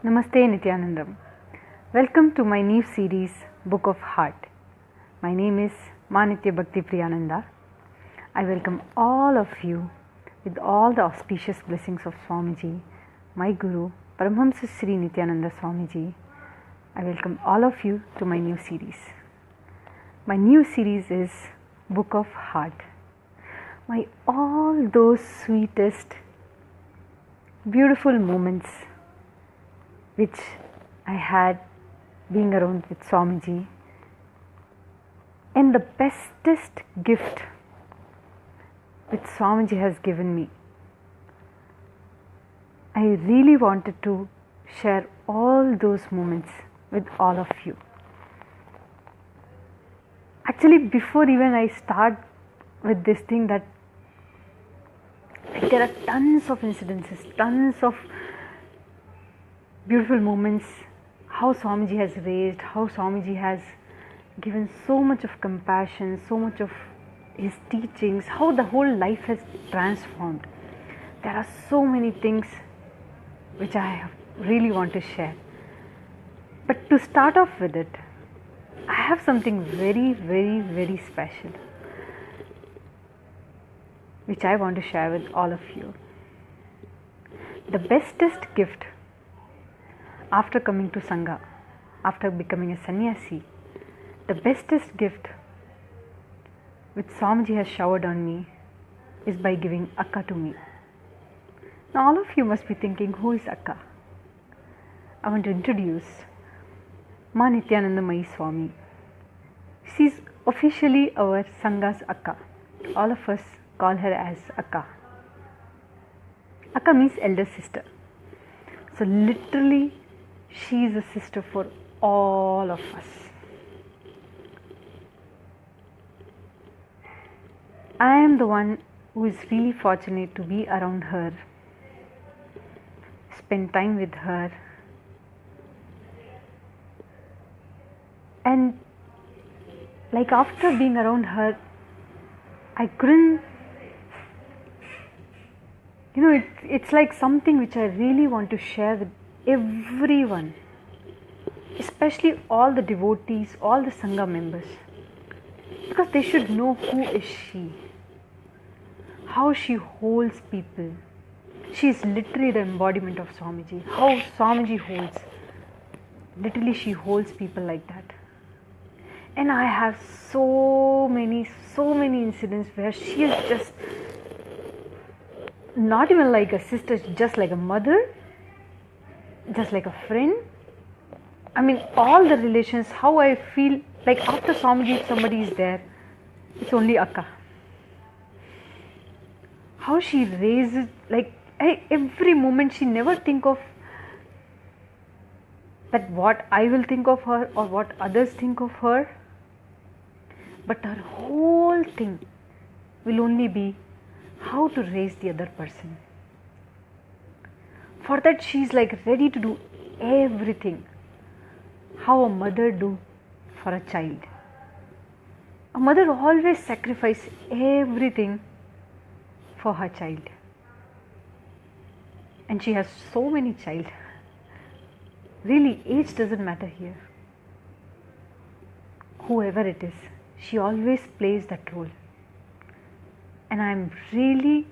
Namaste Nityanandam. Welcome to my new series, Book of Heart. My name is Manitya Bhakti Priyananda. I welcome all of you with all the auspicious blessings of Swamiji, my Guru, Paramahamsa Sri Nityananda Swamiji. I welcome all of you to my new series. My new series is Book of Heart. My all those sweetest, beautiful moments which I had being around with Swamiji, and the bestest gift which Swamiji has given me. I really wanted to share all those moments with all of you. Actually, before even I start with this thing, that there are tons of incidences, tons of beautiful moments, how Swamiji has raised, how Swamiji has given so much of compassion, so much of his teachings, how the whole life has transformed. There are so many things which I really want to share. But to start off with it, I have something very, very, very special which I want to share with all of you. The bestest gift after coming to Sangha, after becoming a sannyasi, the bestest gift which Swamiji has showered on me is by giving Akka to me. Now all of you must be thinking, who is Akka? I want to introduce Ma Nityananda Mayi Swami. She is officially our Sangha's Akka. All of us call her as Akka. Akka means elder sister. So literally she is a sister for all of us. I am the one who is really fortunate to be around her, spend time with her, and like after being around her, I couldn't, it's like something which I really want to share with everyone, especially all the devotees, all the Sangha members, because they should know who is she, how she holds people. She is literally the embodiment of Swamiji. How Swamiji holds, literally she holds people like that. And I have so many incidents where she is just not even like a sister, just like a mother, just like a friend. I mean, all the relations, how I feel like after Swamiji, if somebody is there, it's only Akka. How she raises, like every moment she never think of that what I will think of her or what others think of her, but her whole thing will only be how to raise the other person. For that she is like ready to do everything. How a mother do for a child. A mother always sacrifices everything for her child. And she has so many child. Really, age doesn't matter here. Whoever it is, she always plays that role. And I am really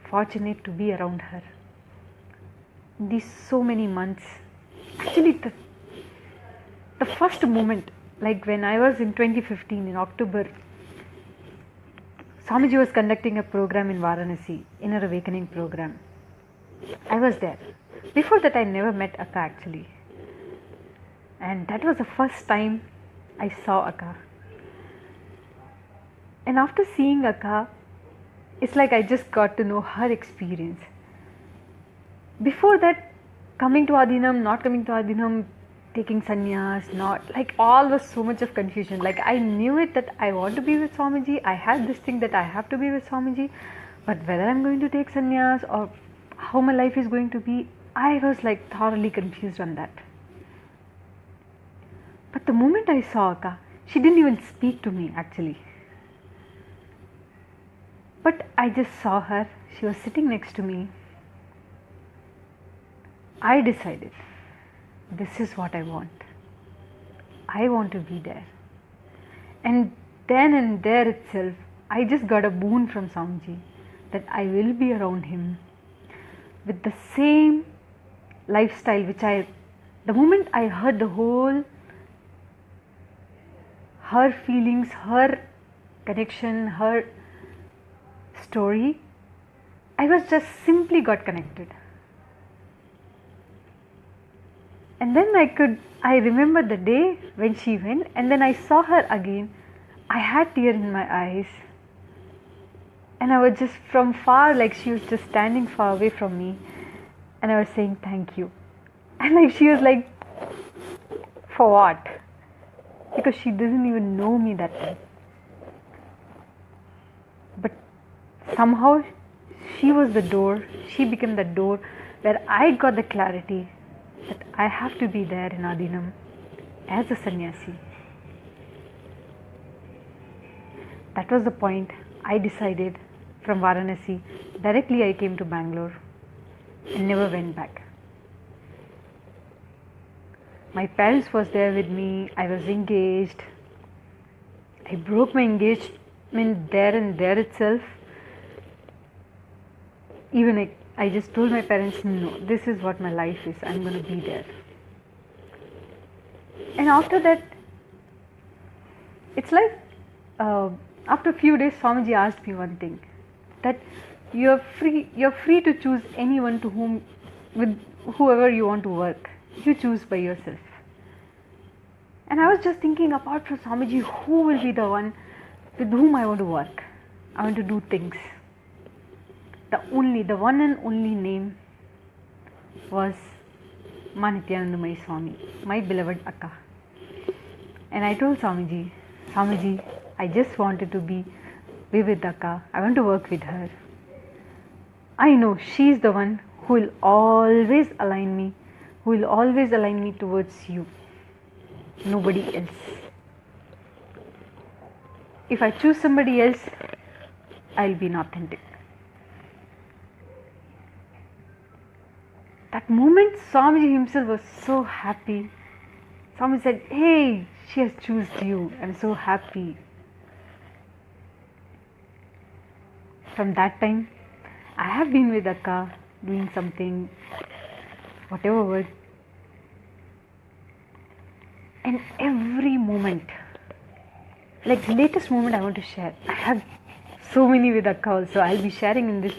fortunate to be around her. These so many months. Actually, the first moment, like when I was in 2015 in October, Swamiji was conducting a program in Varanasi, Inner Awakening program. I was there. Before that I never met Akka actually. And that was the first time I saw Akka. And after seeing Akka, it's like I just got to know her experience. Before that, coming to Adinam, not coming to Adinam, taking sannyas, not, like all was so much of confusion. Like I knew it that I want to be with Swamiji, I had this thing that I have to be with Swamiji, but whether I'm going to take sannyas or how my life is going to be, I was like thoroughly confused on that. But the moment I saw Akka, she didn't even speak to me actually. But I just saw her, she was sitting next to me. I decided this is what I want. I want to be there. And then and there itself, I just got a boon from Swamiji that I will be around him with the same lifestyle the moment I heard the whole, her feelings, her connection, her story, I was just simply got connected. And then I remember the day when she went, and then I saw her again. I had tears in my eyes, and I was just from far, like she was just standing far away from me, and I was saying thank you. And like she was like, for what? Because she doesn't even know me that time. But somehow she was the door, she became the door where I got the clarity that I have to be there in Adinam as a sannyasi. That was the point I decided. From Varanasi, directly I came to Bangalore and never went back. My parents was there with me, I was engaged. I broke my engagement there and there itself. Even I just told my parents, no, this is what my life is, I'm going to be there. And after that, it's like, after a few days, Swamiji asked me one thing, that you're free to choose anyone with whoever you want to work. You choose by yourself. And I was just thinking, apart from Swamiji, who will be the one with whom I want to work? I want to do things. The one and only name was Ma Nityanandamayi Swami, my beloved Akka. And I told Swamiji, I just wanted to be with Akka. I want to work with her. I know she is the one who will always align me towards you. Nobody else. If I choose somebody else, I'll be inauthentic. That moment, Swamiji himself was so happy. Swamiji said, hey, she has chosen you. I'm so happy. From that time, I have been with Akka, doing something, whatever work. And every moment, like the latest moment I want to share, I have so many with Akka also, I'll be sharing in this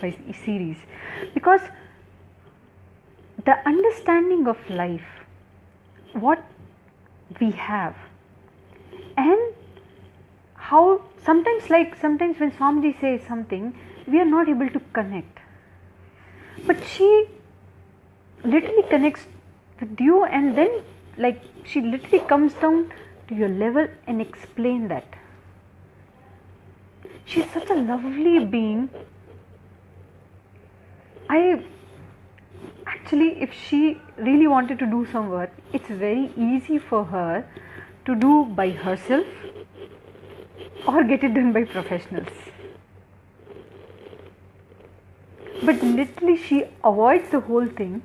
series. Because the understanding of life, what we have, and how sometimes when Swamiji says something, we are not able to connect. But she literally connects with you, and then she literally comes down to your level and explain that. She's such a lovely being. Actually, if she really wanted to do some work, it's very easy for her to do by herself or get it done by professionals. But literally she avoids the whole thing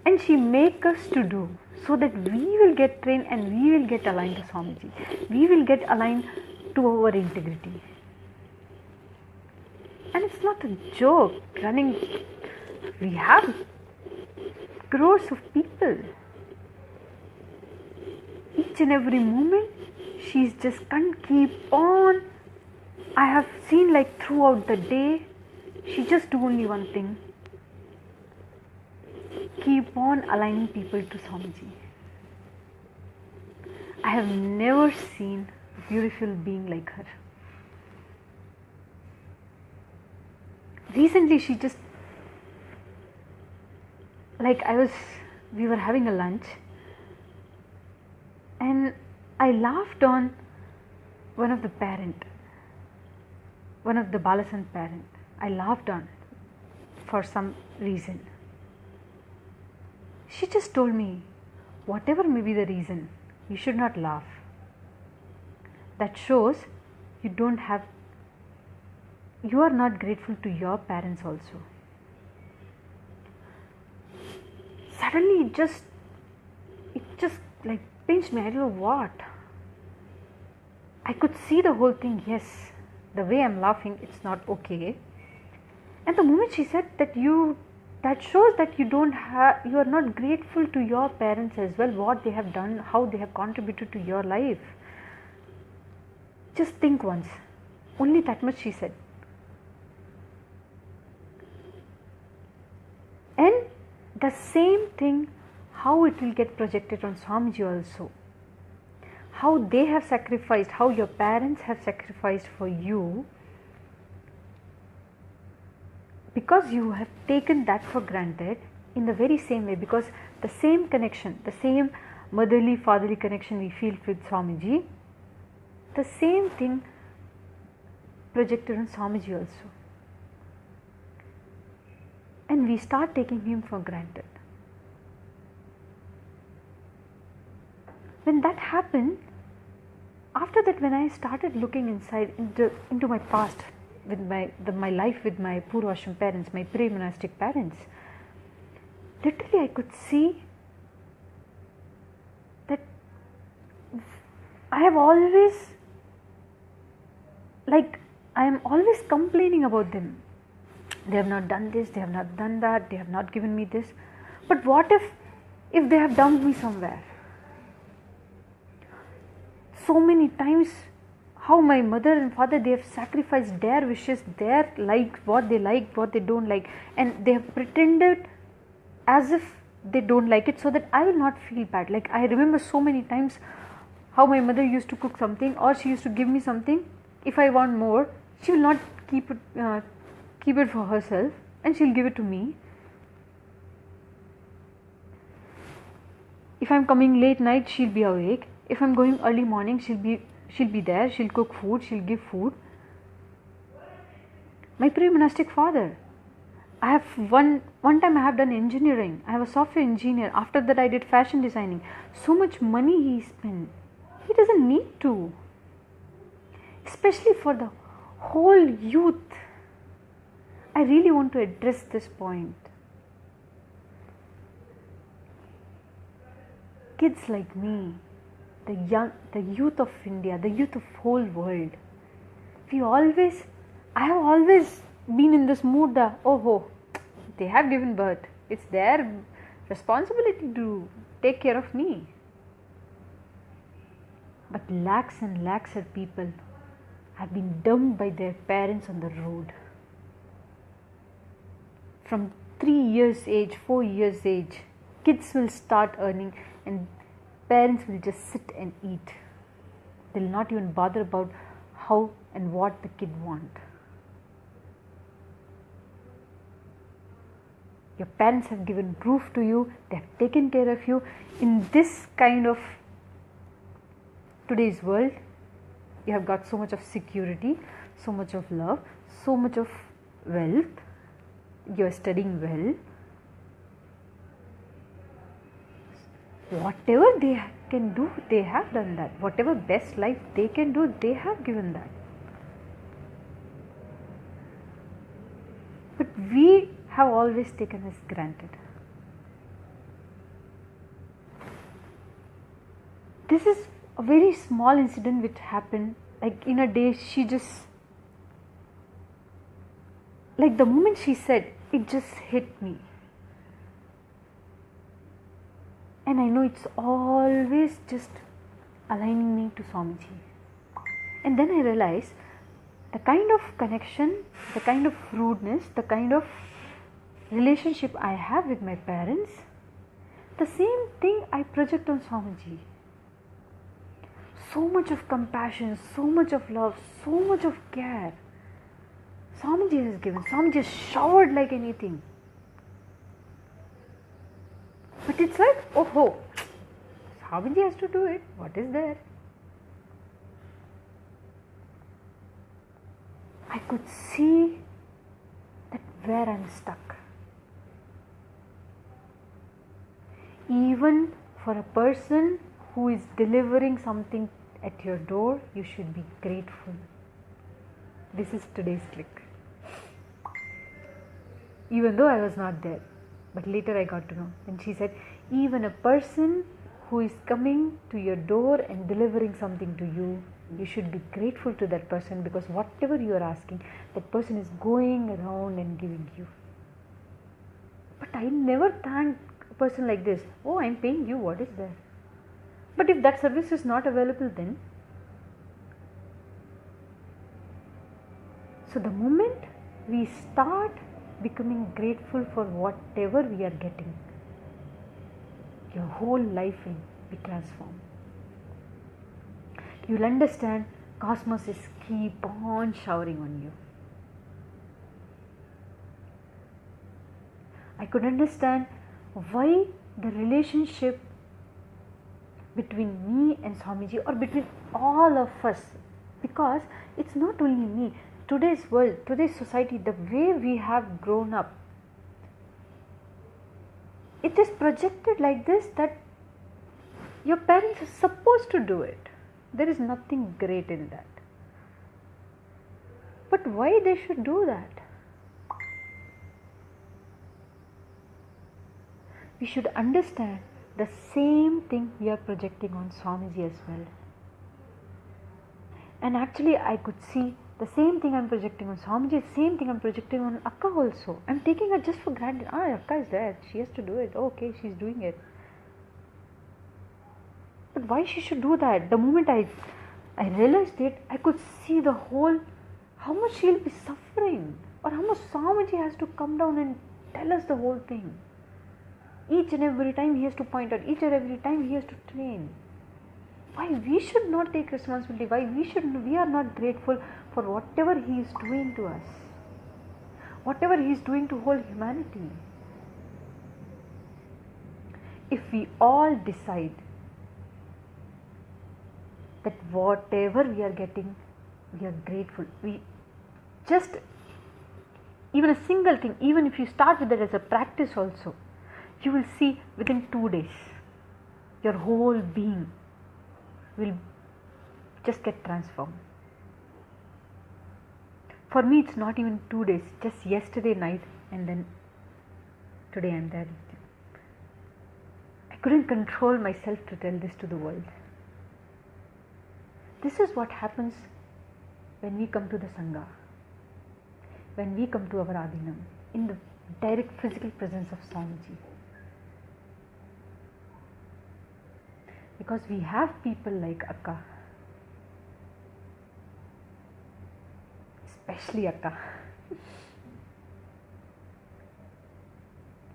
and she makes us to do, so that we will get trained and we will get aligned to Swamiji. We will get aligned to our integrity. And it's not a joke running. We have crores of people. Each and every moment, she's just can't keep on. I have seen throughout the day, she just do only one thing. Keep on aligning people to Swamiji. I have never seen a beautiful being like her. Recently, she just, we were having a lunch, and I laughed on one of the Balasan parent. I laughed on for some reason. She just told me, whatever may be the reason, you should not laugh. That shows you are not grateful to your parents also. Suddenly it just just like pinched me. I don't know what. I could see the whole thing. Yes, the way I'm laughing, it's not okay. And the moment she said that that shows that you are not grateful to your parents as well, what they have done, how they have contributed to your life. Just think once. Only that much she said. And the same thing, how it will get projected on Swamiji also. How they have sacrificed, how your parents have sacrificed for you, because you have taken that for granted, in the very same way, because the same connection, the same motherly, fatherly connection we feel with Swamiji, the same thing projected on Swamiji also. And we start taking him for granted. When that happened, after that, when I started looking inside into my past, with my life with my Purvashram parents, my pre-monastic parents, literally I could see that I am always complaining about them. They have not done this, they have not done that, they have not given me this. But what if they have dumped me somewhere? So many times, how my mother and father, they have sacrificed their wishes, their what they don't like, and they have pretended as if they don't like it so that I will not feel bad. Like, I remember so many times how my mother used to cook something, or she used to give me something. If I want more, she will not keep it for herself, and she'll give it to me. If I'm coming late night, she'll be awake. If I'm going early morning, she'll be there. She'll cook food, she'll give food. My pre-monastic father, I have one time I have done engineering. I have a software engineer. After that, I did fashion designing. So much money he spent. He doesn't need to. Especially for the whole youth. I really want to address this point. Kids like me, the youth of India, the youth of whole world, I have always been in this mood that, they have given birth. It's their responsibility to take care of me. But lakhs and lakhs of people have been dumped by their parents on the road. From 3 years age, 4 years age, kids will start earning and parents will just sit and eat. They will not even bother about how and what the kid wants. Your parents have given roof to you, they have taken care of you. In this kind of today's world, you have got so much of security, so much of love, so much of wealth, you are studying well. Whatever they can do, they have done that. Whatever best life they can do, they have given that. But we have always taken this granted. This is a very small incident which happened, like in a day. She just, like the moment she said, it just hit me. And I know it's always just aligning me to Swamiji. And then I realized the kind of connection, the kind of rudeness, the kind of relationship I have with my parents, the same thing I project on Swamiji. So much of compassion, so much of love, so much of care Swamiji has given. Swamiji has showered like anything. But it's like, Swamiji has to do it. What is there? I could see that where I'm stuck. Even for a person who is delivering something at your door, you should be grateful. This is today's click. Even though I was not there, but later I got to know. And she said, even a person who is coming to your door and delivering something to you, you should be grateful to that person, because whatever you are asking, that person is going around and giving you. But I never thank a person like this. Oh, I am paying you, what is there? But if that service is not available, then? So the moment we start becoming grateful for whatever we are getting, your whole life will be transformed. You'll understand cosmos is keep on showering on you. I could understand why the relationship between me and Swamiji, or between all of us, because it's not only me. Today's world, today's society, the way we have grown up, it is projected like this, that your parents are supposed to do it. There is nothing great in that. But why they should do that? We should understand the same thing we are projecting on Swamiji as well. And actually I could see the same thing I am projecting on Swamiji, same thing I am projecting on Akka also. I am taking her just for granted. Akka is there, she has to do it. Okay, she is doing it. But why she should do that? The moment I realized it, I could see the whole, how much she will be suffering, or how much Swamiji has to come down and tell us the whole thing. Each and every time he has to point out, each and every time he has to train. Why we should not take responsibility? Why we are not grateful for whatever he is doing to us, whatever he is doing to whole humanity? If we all decide that whatever we are getting, we are grateful. We just, even a single thing, even if you start with it as a practice also, you will see within 2 days, your whole being will just get transformed. For me, it's not even 2 days, just yesterday night, and then today I am there with you. I couldn't control myself to tell this to the world. This is what happens when we come to the Sangha, when we come to our Adinam, in the direct physical presence of Swamiji. Because we have people like Akka, especially Akka,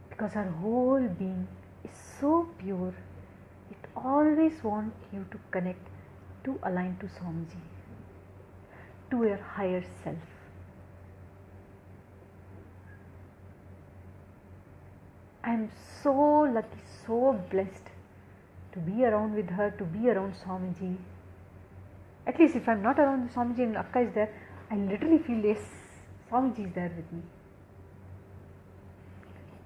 because our whole being is so pure, it always wants you to connect, to align to Swamiji, to your higher self. I am so lucky, so blessed to be around with her, to be around Swamiji. At least if I am not around Swamiji and Akka is there, I literally feel, yes, Swamiji is there with me.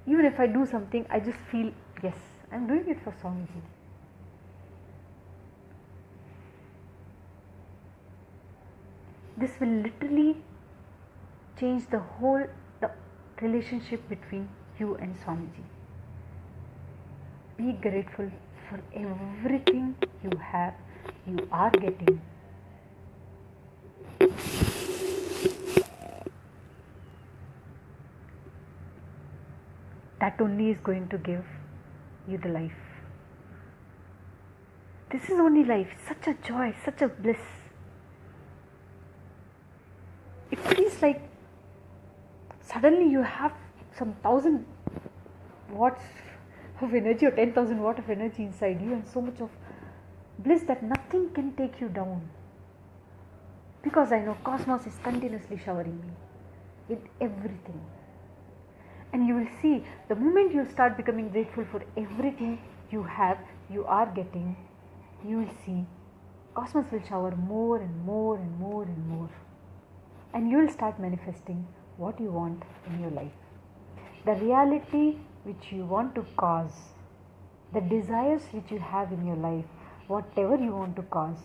Even if I do something, I just feel, yes, I am doing it for Swamiji. This will literally change the relationship between you and Swamiji. Be grateful for everything you have, you are getting. That only is going to give you the life. This is only life, such a joy, such a bliss. It feels like suddenly you have some 1,000 watts of energy or 10,000 watts of energy inside you, and so much of bliss that nothing can take you down. Because I know cosmos is continuously showering me with everything. And you will see, the moment you start becoming grateful for everything you have, you are getting, you will see cosmos will shower more and more and more and more. And you will start manifesting what you want in your life. The reality which you want to cause, the desires which you have in your life, whatever you want to cause,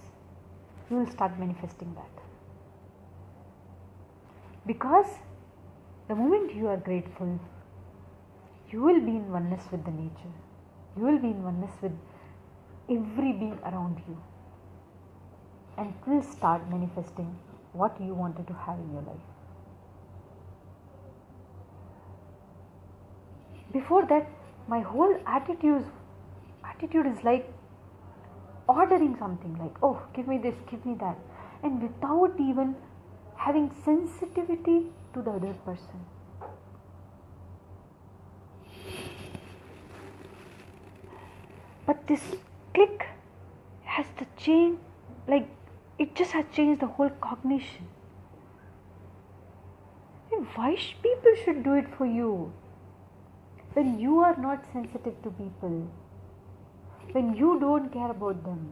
you will start manifesting that. Because the moment you are grateful, you will be in oneness with the nature. You will be in oneness with every being around you, and it will start manifesting what you wanted to have in your life. Before that, my whole attitude is like ordering something, like, oh, give me this, give me that, and without even having sensitivity to the other person. But this click has to change, like it just has changed the whole cognition. And why people should do it for you? When you are not sensitive to people, when you don't care about them,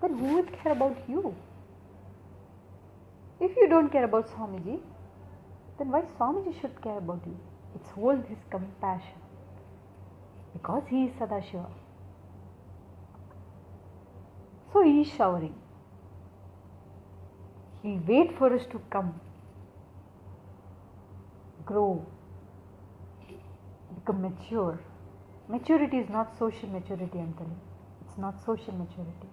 then who would care about you? If you don't care about Swamiji, then why Swamiji should care about you? It's all his compassion. Because he is Sadashiva. So he is showering. He waits for us to come, grow, become mature. Maturity is not social maturity, I'm telling you. It's not social maturity.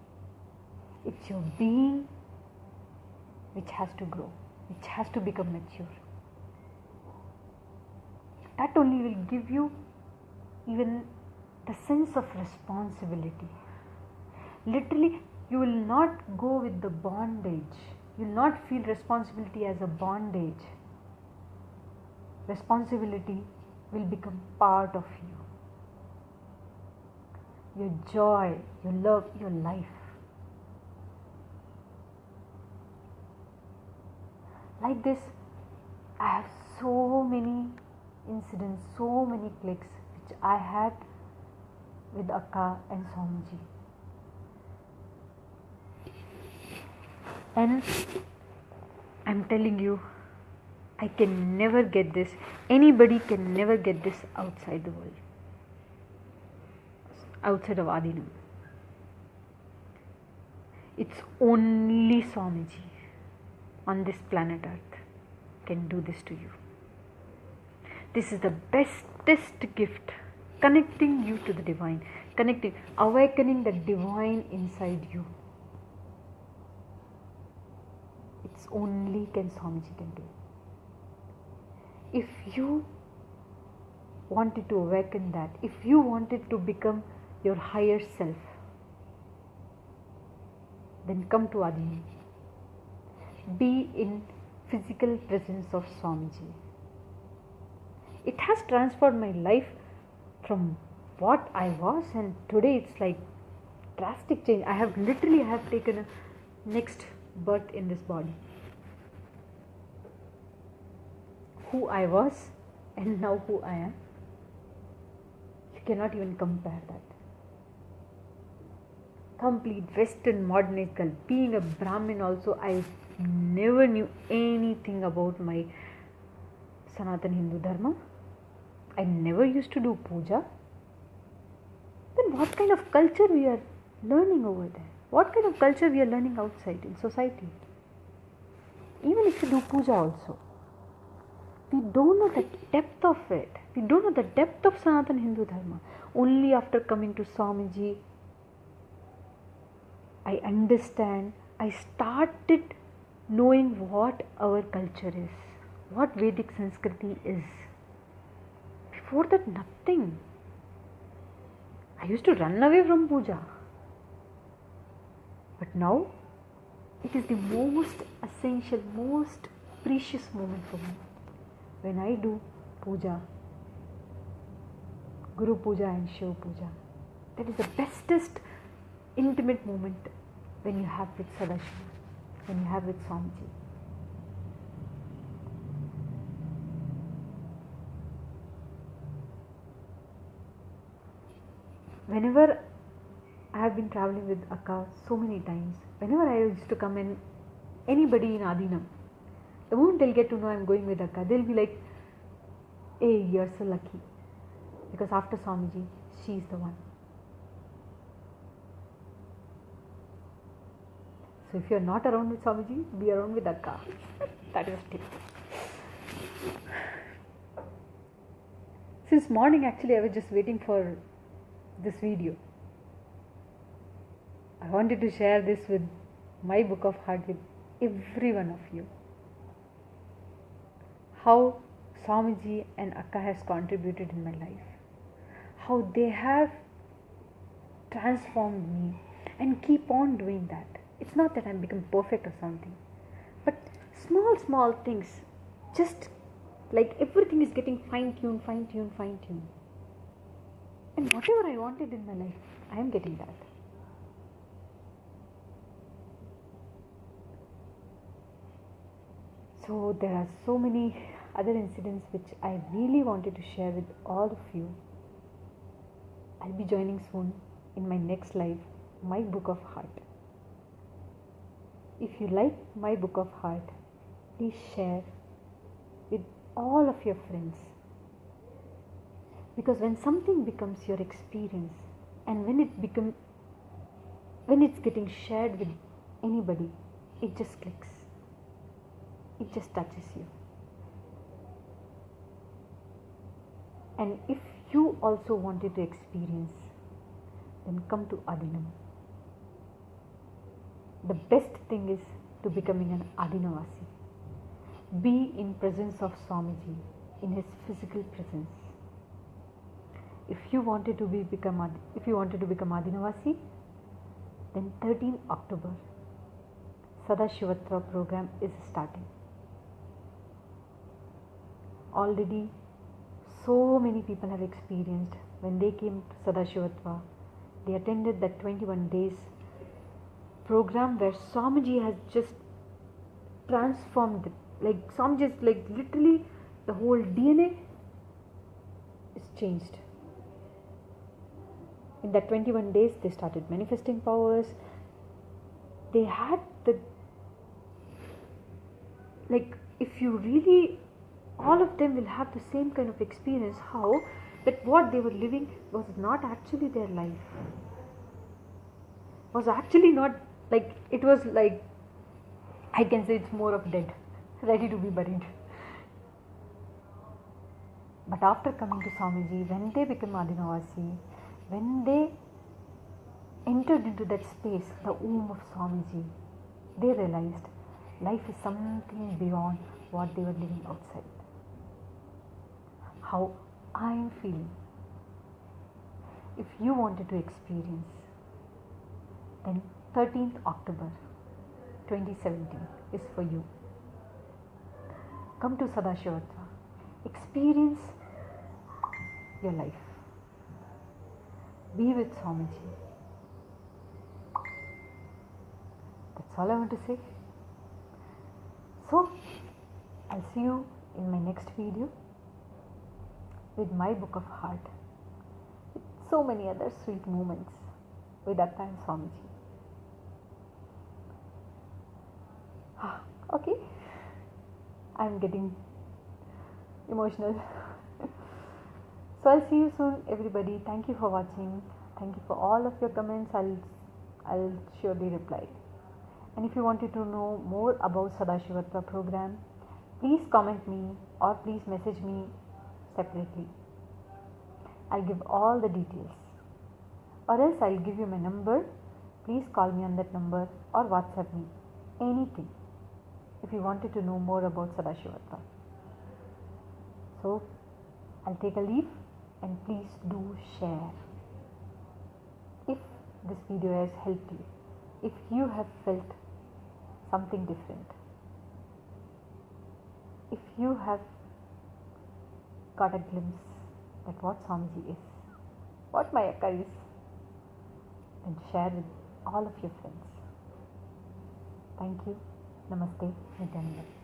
It's your being which has to grow, which has to become mature. That only will give you even the sense of responsibility. Literally, you will not go with the bondage. You will not feel responsibility as a bondage. Responsibility will become part of you. Your joy, your love, your life. Like this, I have so many incidents, so many clicks which I had with Akka and Swamiji. And I'm telling you, I can never get this. Anybody can never get this outside the world, outside of Adinam. It's only Swamiji on this planet Earth can do this to you. This is the bestest gift, connecting you to the divine, awakening the divine inside you. It's only Swamiji can do. If you wanted to awaken that, if you wanted to become your higher self, then come to Adinam. Be in physical presence of Swamiji. It has transformed my life from what I was, and today it's like drastic change. I have taken a next birth in this body. Who I was and now who I am, you cannot even compare that. Complete Western modernist girl. Being a Brahmin also, I never knew anything about my Sanatana Hindu Dharma. I never used to do puja. Then what kind of culture we are learning over there? What kind of culture we are learning outside in society? Even if you do puja also, we don't know the depth of it. We don't know the depth of Sanatana Hindu Dharma. Only after coming to Swamiji, I understand. I started knowing what our culture is, what Vedic Sanskriti is. Before that, nothing. I used to run away from puja. But now, it is the most essential, most precious moment for me. When I do puja, Guru Puja and Shiva Puja, that is the bestest intimate moment when you have with Sadashiva, when you have with Swamiji. Whenever I have been traveling with Akka so many times, whenever I used to come in, anybody in Adinam, the moment they'll get to know I'm going with Akka, they'll be like, hey, you're so lucky. Because after Swamiji, she's the one. So if you're not around with Swamiji, be around with Akka. That is a tip. Since morning, actually, I was just waiting for this video. I wanted to share this with my book of heart with every one of you. How Swamiji and Akka has contributed in my life. How they have transformed me and keep on doing that. It's not that I'm become perfect or something, but small things, just like everything is getting fine-tuned. And whatever I wanted in my life, I am getting that. So there are so many other incidents which I really wanted to share with all of you. I'll be joining soon in my next live, my book of heart. If you like my book of heart, please share with all of your friends. Because when something becomes your experience and when it's getting shared with anybody, it just clicks. It just touches you. And if you also wanted to experience, then come to Adinam. The best thing is to becoming an Adinavasi. Be in presence of Swamiji, in his physical presence. If you wanted to become Adinavasi, then 13 October, Sadashivatva program is starting. Already so many people have experienced when they came to Sadashivatva. They attended that 21 days program where Swamiji has just transformed it. Like Swamiji is like literally the whole DNA is changed. In that 21 days they started manifesting powers. They had if you really, all of them will have the same kind of experience, how that what they were living was not actually their life, was actually not like, it was like, I can say it's more of dead, ready to be buried. But after coming to Swamiji, when they became Adinavasi, when they entered into that space, the womb of Swamiji, they realized life is something beyond what they were living outside. How I am feeling. If you wanted to experience, then 13th October 2017 is for you. Come to Sadashivatva. Experience your life. Be with Swamiji. That's all I want to say. So, I'll see you in my next video with my book of heart, with so many other sweet moments with Akka and Swamiji. Okay, I'm getting emotional. So I'll see you soon, everybody. Thank you for watching. Thank you for all of your comments. I'll surely reply. And if you wanted to know more about Sadashivatva program, please comment me or please message me separately. I'll give all the details. Or else I'll give you my number. Please call me on that number or WhatsApp me. Anything. If you wanted to know more about Sadashivatva. So, I'll take a leave and please do share. If this video has helped you, if you have felt something different, if you have got a glimpse at what Swamiji is, what my Akka is, then share with all of your friends. Thank you. Namaste. Nityananda.